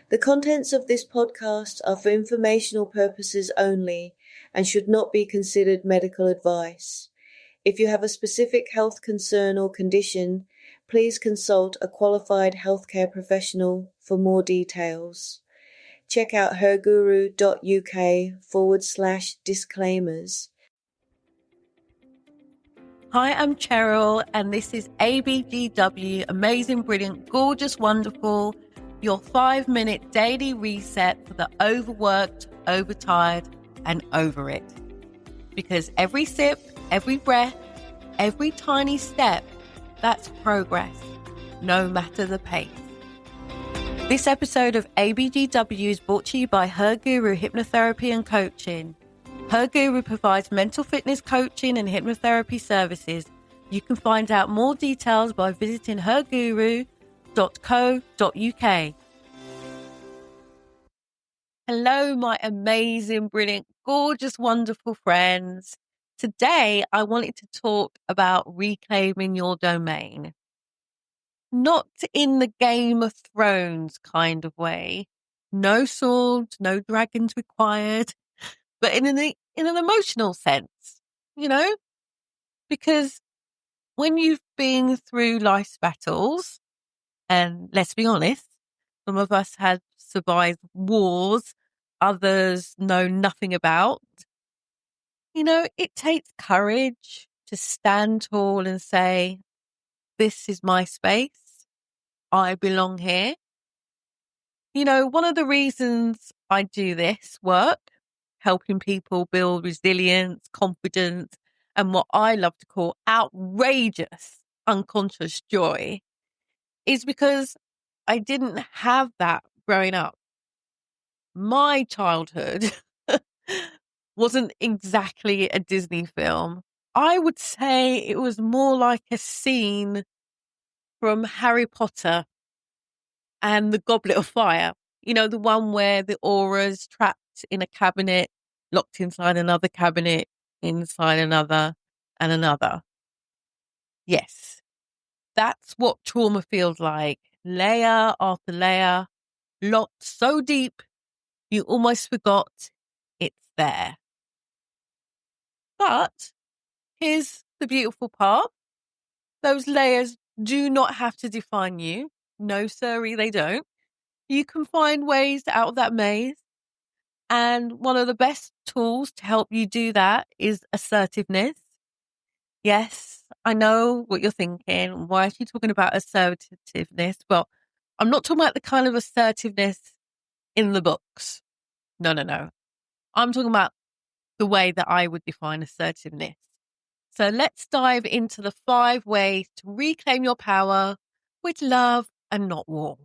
The contents of this podcast are for informational purposes only and should not be considered medical advice. If you have a specific health concern or condition, please consult a qualified healthcare professional for more details. Check out herguru.uk/disclaimers. Hi, I'm Cheryl, and this is ABGW, Amazing, Brilliant, Gorgeous, Wonderful, your 5-minute daily reset for the overworked, overtired, and over it. Because every sip, every breath, every tiny step, that's progress, no matter the pace. This episode of ABGW is brought to you by Her Guru Hypnotherapy and Coaching. Her Guru provides mental fitness coaching and hypnotherapy services. You can find out more details by visiting herguru.co.uk. Hello, my amazing, brilliant, gorgeous, wonderful friends. Today, I wanted to talk about reclaiming your domain. Not in the Game of Thrones kind of way. No swords, no dragons required. But in an emotional sense, because when you've been through life's battles, and let's be honest, some of us have survived wars, others know nothing about, it takes courage to stand tall and say, this is my space. I belong here. One of the reasons I do this work, helping people build resilience, confidence, and what I love to call outrageous unconscious joy, is because I didn't have that growing up. My childhood wasn't exactly a Disney film. I would say it was more like a scene from Harry Potter and the Goblet of Fire. The one where the aura's trapped in a cabinet, locked inside another cabinet, inside another and another. Yes, that's what trauma feels like. Layer after layer, locked so deep, you almost forgot it's there. But here's the beautiful part. Those layers do not have to define you. No, sirree, they don't. You can find ways out of that maze. And one of the best tools to help you do that is assertiveness. Yes, I know what you're thinking. Why is she talking about assertiveness? Well, I'm not talking about the kind of assertiveness in the books. No. I'm talking about the way that I would define assertiveness. So let's dive into the 5 ways to reclaim your power with love and not war.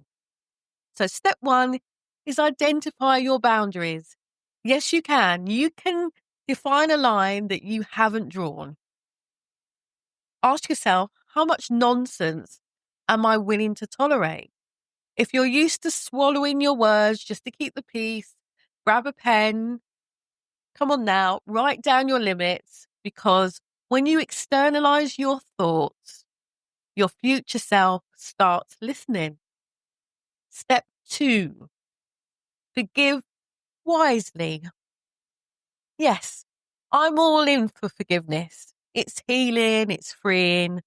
So step 1 is identify your boundaries. Yes, you can. You can define a line that you haven't drawn. Ask yourself, how much nonsense am I willing to tolerate? If you're used to swallowing your words just to keep the peace, grab a pen. Come on now, write down your limits, because when you externalize your thoughts, your future self starts listening. Step 2, forgive wisely. Yes, I'm all in for forgiveness. It's healing, it's freeing,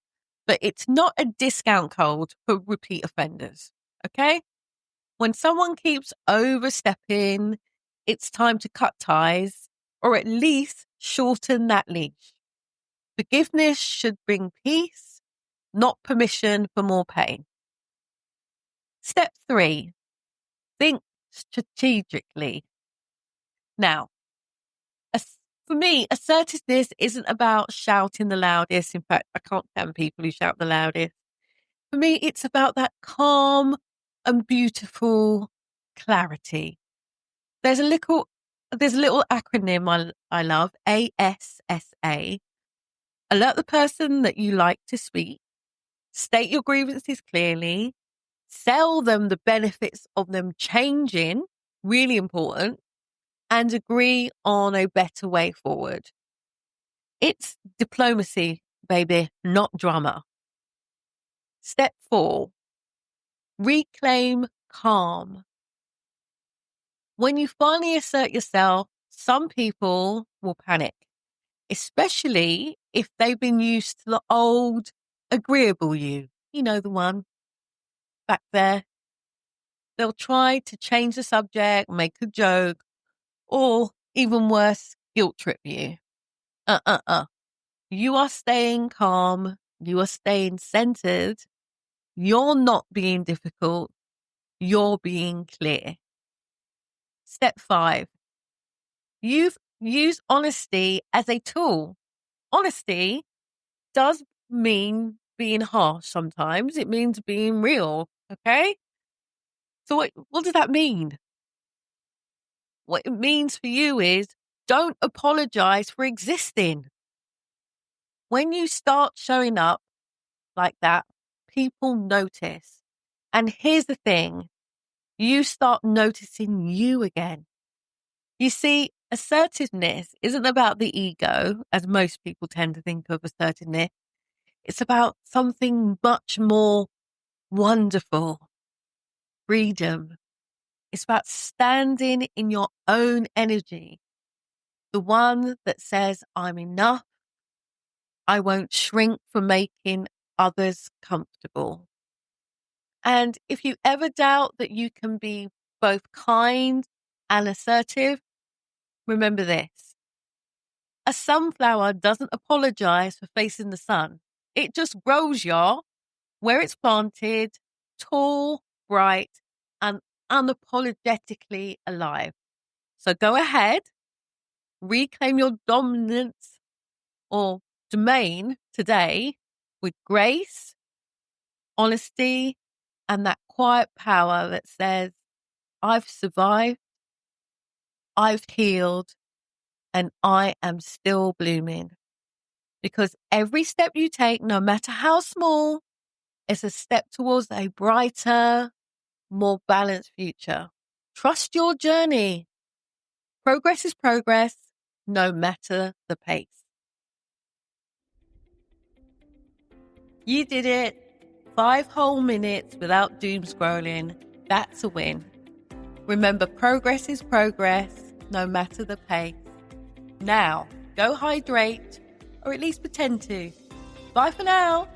but it's not a discount code for repeat offenders, okay? When someone keeps overstepping, it's time to cut ties or at least shorten that leash. Forgiveness should bring peace, not permission for more pain. Step 3, think strategically. Now, for me, assertiveness isn't about shouting the loudest. In fact, I can't stand people who shout the loudest. For me, it's about that calm and beautiful clarity. There's a little acronym I love, ASSA. Alert the person that you like to speak. State your grievances clearly. Sell them the benefits of them changing, really important, and agree on a better way forward. It's diplomacy, baby, not drama. Step 4, reclaim calm. When you finally assert yourself, some people will panic, especially if they've been used to the old, agreeable you. You know, the one back there. They'll try to change the subject, make a joke, or even worse, guilt trip you. You are staying calm. You are staying centered. You're not being difficult. You're being clear. Step 5. Use honesty as a tool. Honesty does mean being harsh sometimes. It means being real, okay? So what does that mean? What it means for you is don't apologize for existing. When you start showing up like that, people notice. And here's the thing, you start noticing you again. You see, assertiveness isn't about the ego, as most people tend to think of assertiveness. It's about something much more wonderful, freedom. It's about standing in your own energy, the one that says, I'm enough. I won't shrink from making others comfortable. And if you ever doubt that you can be both kind and assertive, remember this. A sunflower doesn't apologize for facing the sun. It just grows, y'all, where it's planted, tall, bright, and unapologetically alive. So go ahead, reclaim your dominance or domain today with grace, honesty, and that quiet power that says, I've survived, I've healed, and I am still blooming. Because every step you take, no matter how small, is a step towards a brighter, more balanced future. Trust your journey. Progress is progress, no matter the pace. You did it. 5 whole minutes without doom scrolling. That's a win. Remember, progress is progress, no matter the pace. Now, go hydrate, or at least pretend to. Bye for now.